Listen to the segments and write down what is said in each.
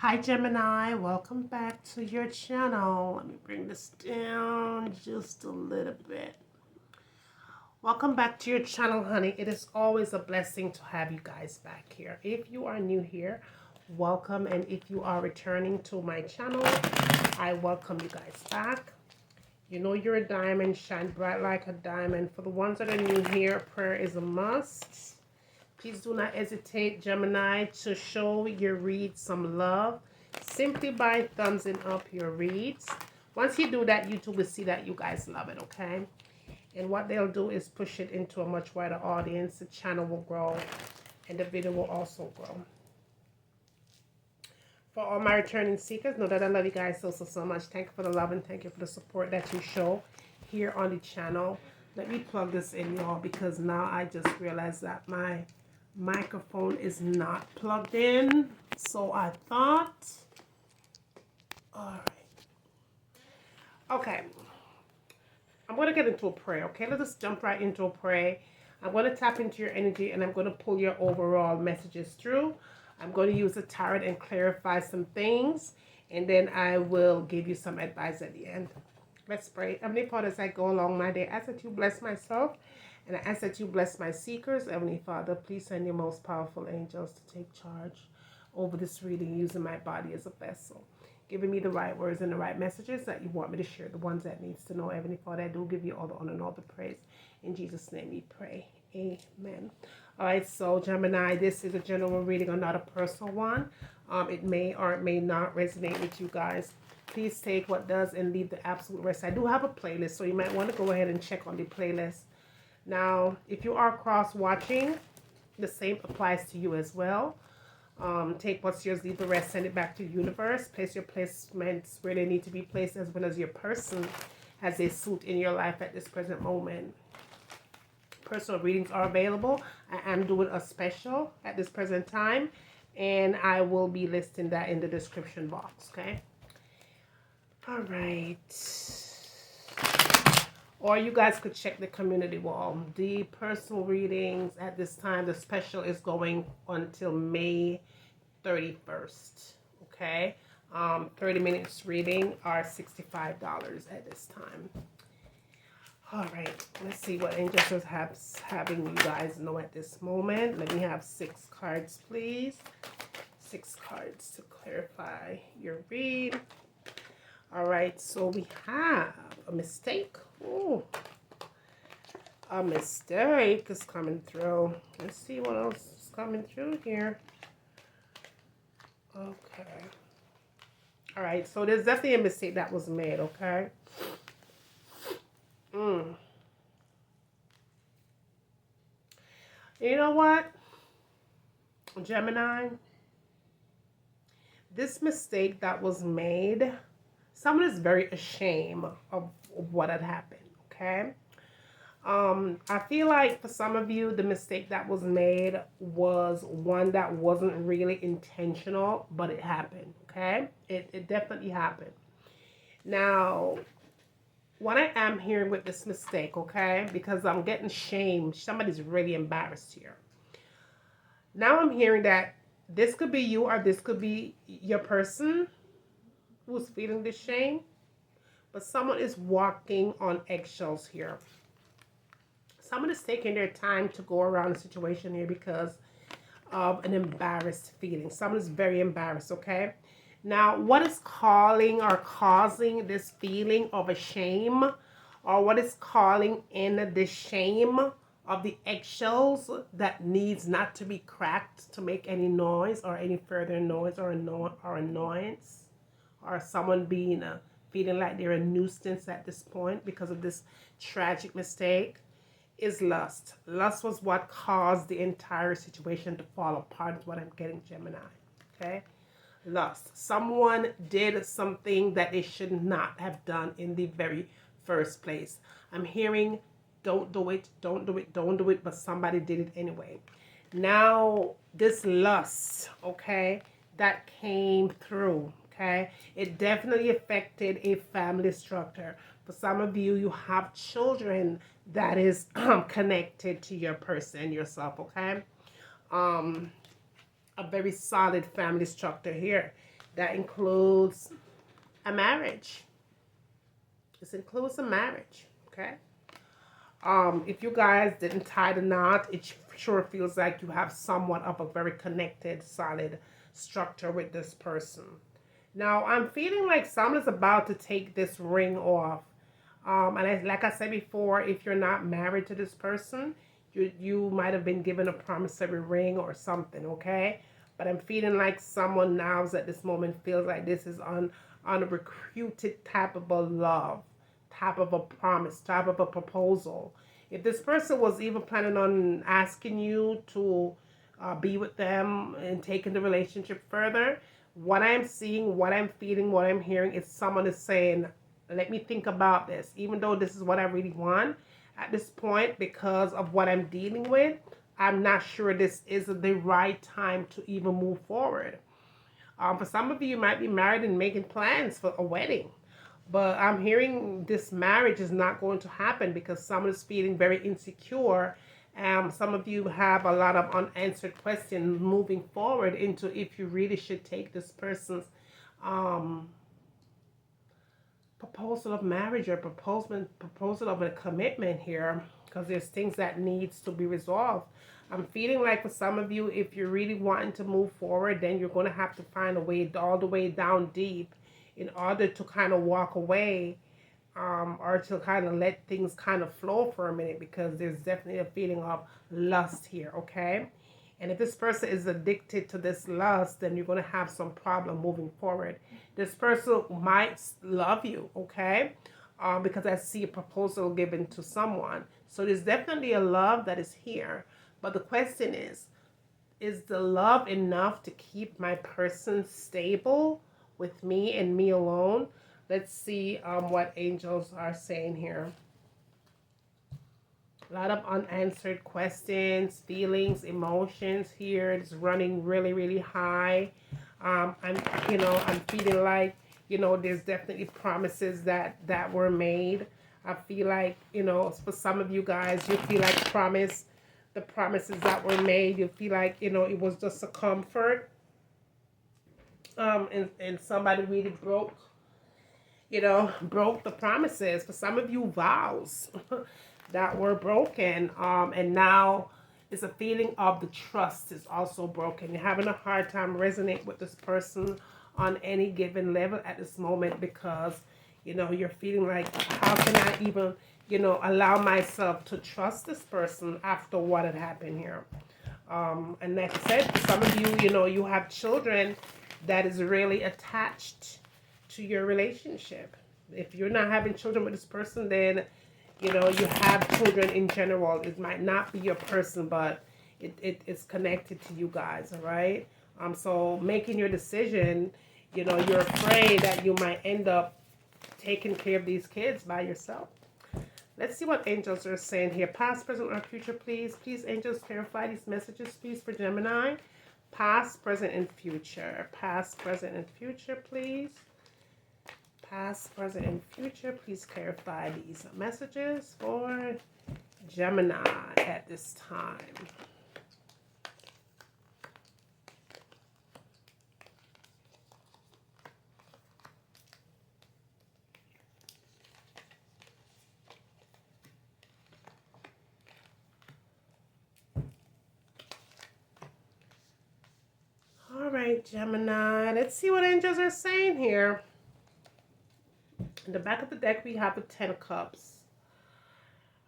Hi Gemini, welcome back to your channel. Let me bring this down just a little bit. Welcome back to your channel, honey. It is always a blessing to have you guys back here. If you are new here, welcome. And if you are returning to my channel, I welcome you guys back. You know you're a diamond, shine bright like a diamond. For the ones that are new here, prayer is a must. Please do not hesitate, Gemini, to show your reads some love simply by thumbsing up your reads. Once you do that, YouTube will see that you guys love it, okay? And what they'll do is push it into a much wider audience. The channel will grow and the video will also grow. For all my returning seekers, know that I love you guys so much. Thank you for the love and thank you for the support that you show here on the channel. Let me plug this in, y'all, because now I just realized that my microphone is not plugged in. So I thought, all right. Okay. I'm going to get into a prayer, okay? Let's just jump right into a prayer. I'm going to tap into your energy and I'm going to pull your overall messages through. I'm going to use the tarot and clarify some things. And then I will give you some advice at the end. Let's pray. Heavenly Father, as I go along my day, I ask that you bless myself. And I ask that you bless my seekers. Heavenly Father, please send your most powerful angels to take charge over this reading using my body as a vessel. Giving me the right words and the right messages that you want me to share, the ones that needs to know. Heavenly Father, I do give you all the honor and all the praise. In Jesus' name we pray. Amen. All right, so Gemini, this is a general reading or not a personal one. It may or it may not resonate with you guys. Please take what does and leave the absolute rest. I do have a playlist, so you might want to go ahead and check on the playlist. Now, if you are cross-watching, the same applies to you as well. Take what's yours, leave the rest, send it back to the universe. Place your placements where they need to be placed, as well as your person has a suit in your life at this present moment. Personal readings are available. I am doing a special at this present time, and I will be listing that in the description box, okay? All right. Or you guys could check the community wall. The personal readings at this time, the special is going until May 31st. Okay. 30 minutes reading are $65 at this time. All right. Let's see what angels is having you guys know at this moment. Let me have 6 cards, please. 6 cards to clarify your read. All right. So we have a mistake. Ooh, a mistake is coming through. Let's see what else is coming through here. Okay. All right. So there's definitely a mistake that was made. Okay. You know what, Gemini? This mistake that was made, someone is very ashamed of what had happened, okay? I feel like for some of you, the mistake that was made was one that wasn't really intentional, but it happened, okay? It definitely happened. Now, what I am hearing with this mistake, okay, because I'm getting shamed, somebody's really embarrassed here. Now I'm hearing that this could be you or this could be your person who's feeling this shame. But someone is walking on eggshells here. Someone is taking their time to go around the situation here because of an embarrassed feeling. Someone is very embarrassed, okay? Now, what is calling or causing this feeling of a shame, or what is calling in the shame of the eggshells that needs not to be cracked to make any noise or any further noise or annoyance, or someone being feeling like they're a nuisance at this point because of this tragic mistake, is lust. Lust was what caused the entire situation to fall apart, is what I'm getting, Gemini. Okay? Lust. Someone did something that they should not have done in the very first place. I'm hearing, don't do it, don't do it, don't do it, but somebody did it anyway. Now, this lust, okay, that came through, okay, it definitely affected a family structure. For some of you, you have children that is connected to your person, yourself, okay? A very solid family structure here. That includes a marriage. This includes a marriage, okay? If you guys didn't tie the knot, it sure feels like you have somewhat of a very connected, solid structure with this person. Now, I'm feeling like someone is about to take this ring off. Like I said before, if you're not married to this person, you might have been given a promissory ring or something, okay? But I'm feeling like someone now at this moment feels like this is on a recruited type of a love, type of a promise, type of a proposal. If this person was even planning on asking you to be with them and taking the relationship further, what I'm seeing, what I'm feeling, what I'm hearing is someone is saying, let me think about this. Even though this is what I really want, at this point, because of what I'm dealing with, I'm not sure this is the right time to even move forward. For some of you, you might be married and making plans for a wedding. But I'm hearing this marriage is not going to happen because someone is feeling very insecure. Some of you have a lot of unanswered questions moving forward into if you really should take this person's proposal of marriage or proposal of a commitment here, because there's things that needs to be resolved. I'm feeling like for some of you, if you're really wanting to move forward, then you're going to have to find a way all the way down deep in order to kind of walk away, or to kind of let things kind of flow for a minute, because there's definitely a feeling of lust here, okay? And if this person is addicted to this lust, then you're going to have some problem moving forward. This person might love you, okay? Because I see a proposal given to someone. So there's definitely a love that is here. But the question is the love enough to keep my person stable with me and me alone? Let's see what angels are saying here. A lot of unanswered questions, feelings, emotions here. It's running really, really high. I'm feeling like, there's definitely promises that were made. I feel like, for some of you guys, you feel like the promises that were made, you feel like, it was just a comfort. And somebody really broke the promises. For some of you, vows that were broken, and now it's a feeling of the trust is also broken. You're having a hard time resonate with this person on any given level at this moment, because you're feeling like, how can I even allow myself to trust this person after what had happened here. And like I said, for some of you, you have children that is really attached to your relationship. If you're not having children with this person, then you have children in general. It might not be your person, but it's connected to you guys, all right? So making your decision, you're afraid that you might end up taking care of these kids by yourself. Let's see what angels are saying here. Past, present, or future, please. Please, angels, clarify these messages, please, for Gemini. Past, present, and future. Past, present, and future, please. Past, present, and future. Please clarify these messages for Gemini at this time. All right, Gemini. Let's see what angels are saying here. In the back of the deck, we have the Ten of Cups.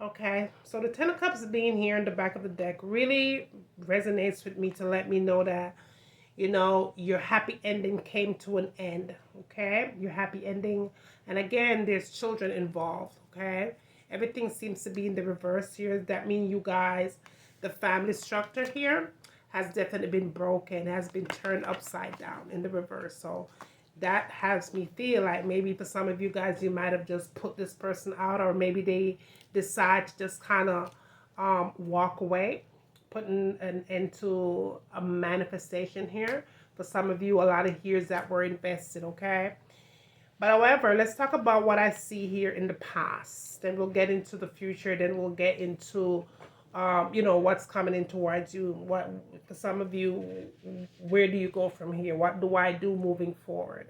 Okay, so the Ten of Cups being here in the back of the deck really resonates with me to let me know that, your happy ending came to an end, okay? Your happy ending. And again, there's children involved, okay? Everything seems to be in the reverse here. That means you guys, the family structure here has definitely been broken, has been turned upside down in the reverse. So that has me feel like maybe for some of you guys, you might have just put this person out, or maybe they decide to just kind of walk away, putting an end to a manifestation here. For some of you, a lot of years that were invested, okay? But however, let's talk about what I see here in the past. Then we'll get into the future. Then we'll get into you know, what's coming in towards you. What, for some of you, where do you go from here? What do I do moving forward?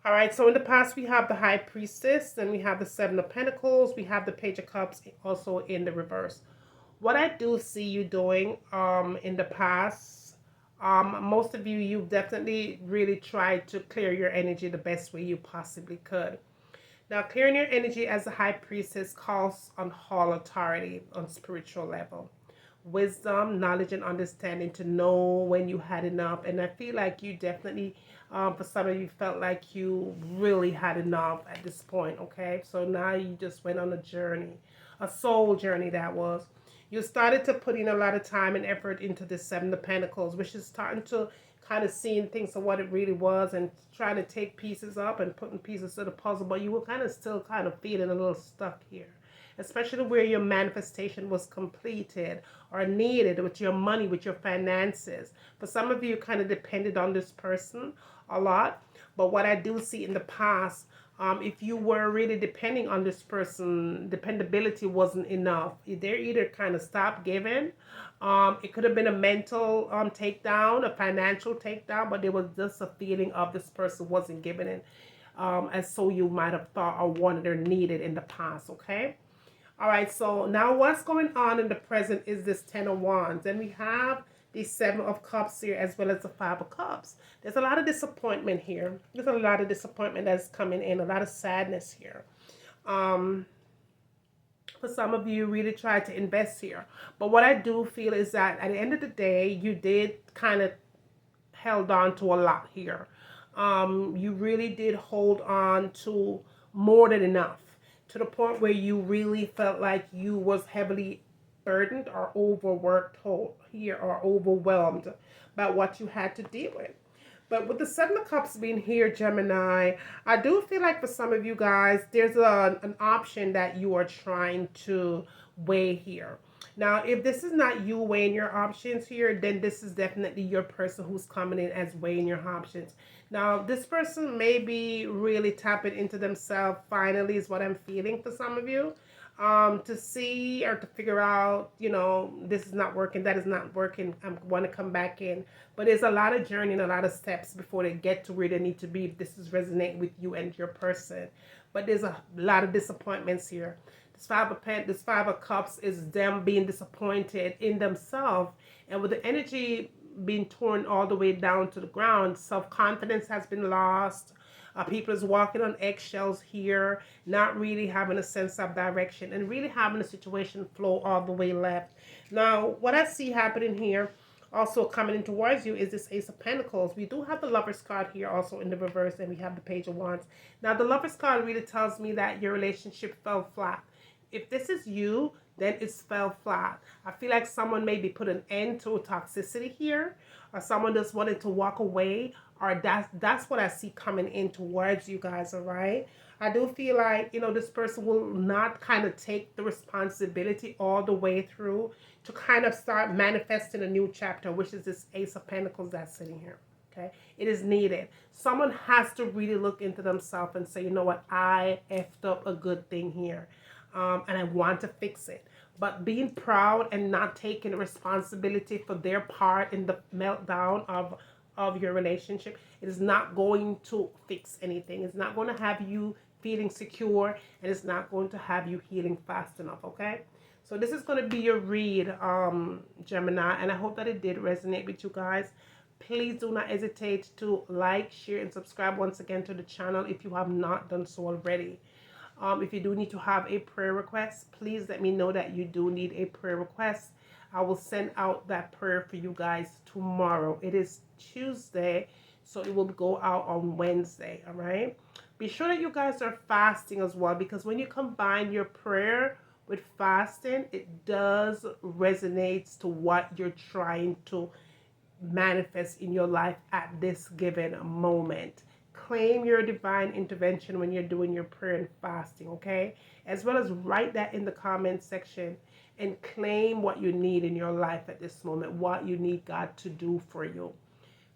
All right, so in the past, we have the High Priestess, and we have the Seven of Pentacles, we have the Page of Cups also in the reverse. What I do see you doing in the past, most of you, you've definitely really tried to clear your energy the best way you possibly could. Now, clearing your energy as a High Priestess calls on all authority on spiritual level. Wisdom, knowledge, and understanding to know when you had enough. And I feel like you definitely, for some of you, felt like you really had enough at this point, okay? So now you just went on a journey, a soul journey that was. You started to put in a lot of time and effort into the Seven of Pentacles, which is starting to kind of seeing things of what it really was and trying to take pieces up and putting pieces to the puzzle, but you were kind of still kind of feeling a little stuck here, especially where your manifestation was completed or needed with your money, with your finances. For some of you, kind of depended on this person a lot, but what I do see in the past, if you were really depending on this person, dependability wasn't enough. They're either kind of stopped giving. It could have been a mental takedown, a financial takedown, but there was just a feeling of this person wasn't giving it as so you might have thought or wanted or needed in the past, okay? All right, so now what's going on in the present is this Ten of Wands. And we have the Seven of Cups here as well as the Five of Cups. There's a lot of disappointment here. There's a lot of disappointment that's coming in, a lot of sadness here. For some of you, really tried to invest here. But what I do feel is that at the end of the day, you did kind of held on to a lot here. You really did hold on to more than enough, to the point where you really felt like you was heavily burdened or overworked here or overwhelmed by what you had to deal with. But with the Seven of Cups being here, Gemini, I do feel like for some of you guys, there's an option that you are trying to weigh here. Now, if this is not you weighing your options here, then this is definitely your person who's coming in as weighing your options. Now, this person may be really tapping into themselves, finally, is what I'm feeling for some of you. To see or to figure out, you know, this is not working, that is not working, I want to come back in. But there's a lot of journey and a lot of steps before they get to where they need to be if this is resonating with you and your person. But there's a lot of disappointments here. This Five of Cups is them being disappointed in themselves, and with the energy being torn all the way down to the ground, self-confidence has been lost. People is walking on eggshells here, not really having a sense of direction and really having the situation flow all the way left. Now, what I see happening here, also coming in towards you, is this Ace of Pentacles. We do have the Lover's card here also in the reverse, and we have the Page of Wands. Now, the Lover's card really tells me that your relationship fell flat. If this is you, then it's fell flat. I feel like someone maybe put an end to toxicity here, or someone just wanted to walk away, or that's what I see coming in towards you guys, all right? I do feel like, you know, this person will not kind of take the responsibility all the way through to kind of start manifesting a new chapter, which is this Ace of Pentacles that's sitting here. Okay, it is needed. Someone has to really look into themselves and say, you know what, I effed up a good thing here. And I want to fix it. But being proud and not taking responsibility for their part in the meltdown of your relationship, it is not going to fix anything. It's not going to have you feeling secure, and it's not going to have you healing fast enough, okay? So this is going to be your read, Gemini, and I hope that it did resonate with you guys. Please do not hesitate to like, share, and subscribe once again to the channel if you have not done so already. If you do need to have a prayer request, please let me know that you do need a prayer request. I will send out that prayer for you guys tomorrow. It is Tuesday, so it will go out on Wednesday, all right? Be sure that you guys are fasting as well, because when you combine your prayer with fasting, it does resonate to what you're trying to manifest in your life at this given moment. Claim your divine intervention when you're doing your prayer and fasting, okay? As well as write that in the comment section and claim what you need in your life at this moment, what you need God to do for you.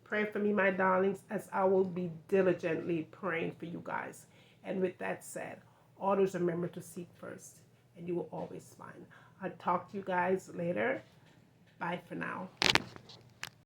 Pray for me, my darlings, as I will be diligently praying for you guys. And with that said, always remember to seek first, and you will always find. I'll talk to you guys later. Bye for now.